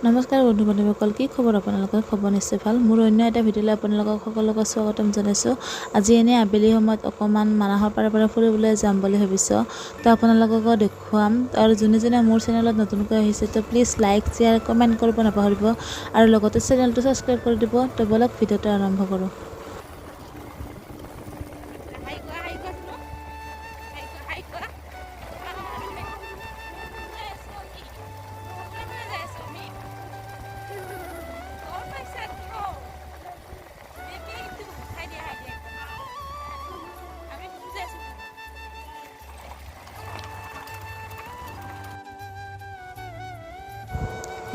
নমস্কাৰ বন্ধু বান্ধৱীসকল, কি খবৰ? আপোনালোকৰ খবৰ নিশ্চয় ভাল। মোৰ অন্য এটা ভিডিঅ'লৈ আপোনালোকক সকলোকে স্বাগতম জনাইছোঁ। আজি এনে আবেলি সময়ত অকণমান মানাহৰ পাৰে ফুৰিবলৈ যাম বুলি ভাবিছোঁ। তো আপোনালোককো দেখুৱাম। আৰু যোনে মোৰ চেনেলত নতুনকৈ আহিছে তো প্লিজ লাইক শ্বেয়াৰ কমেণ্ট কৰিব নাপাহৰিব আৰু লগতে চেনেলটো ছাবস্ক্ৰাইব কৰি দিব। তো বলক ভিডিঅ'টো আৰম্ভ কৰোঁ।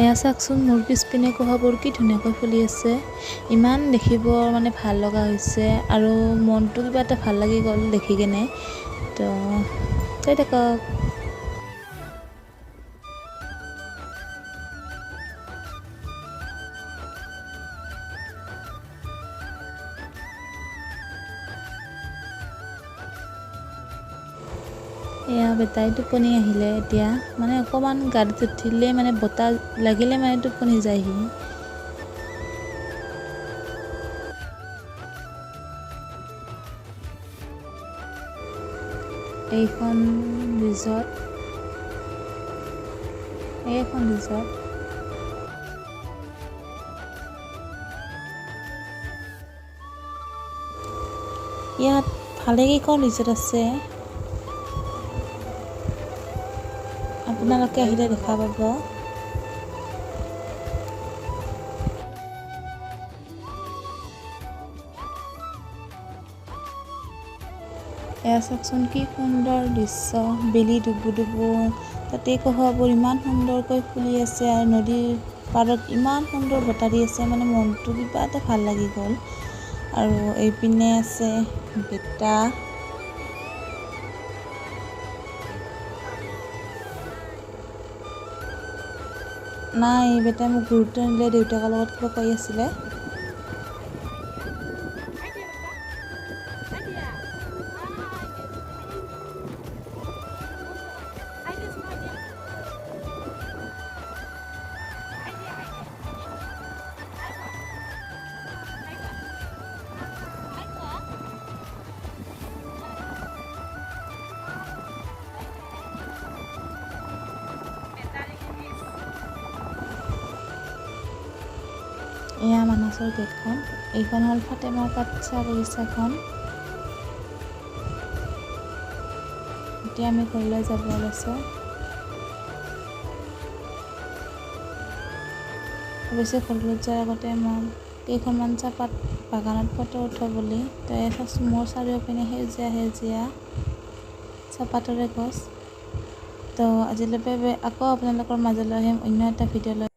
এয়া চাওকচোন, মোৰ পিছপিনে কোহাবোৰ কি ধুনীয়াকৈ ফুলি আছে। ইমান দেখিব ভাল লগা হৈছে আৰু মনটো কিবা এটা ভাল লাগি গ'ল দেখি কেনে। তো চাই থাকক। এয়া বেটাই টোপনি আহিলে এতিয়া, অকণমান গাড়ীত উঠিলে বতাহ লাগিলে টোপনি যায়হি। এইখন ৰিজৰ্ট। ইয়াত ভালেকেইখন ৰিজৰ্ট আছে, আপোনালোকে আহিলে দেখা পাব। এয়া চাওকচোন, কি সুন্দৰ দৃশ্য। বেলি ডুবু তাতে কহাবোৰ ইমান সুন্দৰকৈ ফুলি আছে আৰু নদীৰ পাৰত ইমান সুন্দৰ বতাহ দি আছে, মনটো কিবা এটা ভাল লাগি গ'ল। আৰু এইপিনে আছে বেটা। নাই, বেটাই মোক গুৰুত্ব নিদিলে, দেউতাকৰ লগত কিবা কৈ আছিলে। এয়া মানাছৰ গেটখন। এইখন হ'ল ফাতেমাৰ বাচ্চা বাগিচাখন। এতিয়া আমি ঘৰলৈ যাব ওলাইছোঁ। অৱশ্যে ঘৰলৈ যোৱাৰ আগতে মই কেইখনমান চাহপাত বাগানত ফটো উঠোঁ বুলি। তো মোৰ চাৰিওপিনে সেউজীয়া চাহপাতৰে গছ। তো আজিলৈকে আকৌ আপোনালোকৰ মাজলৈ আহিম অন্য এটা ভিডিঅ' লৈ।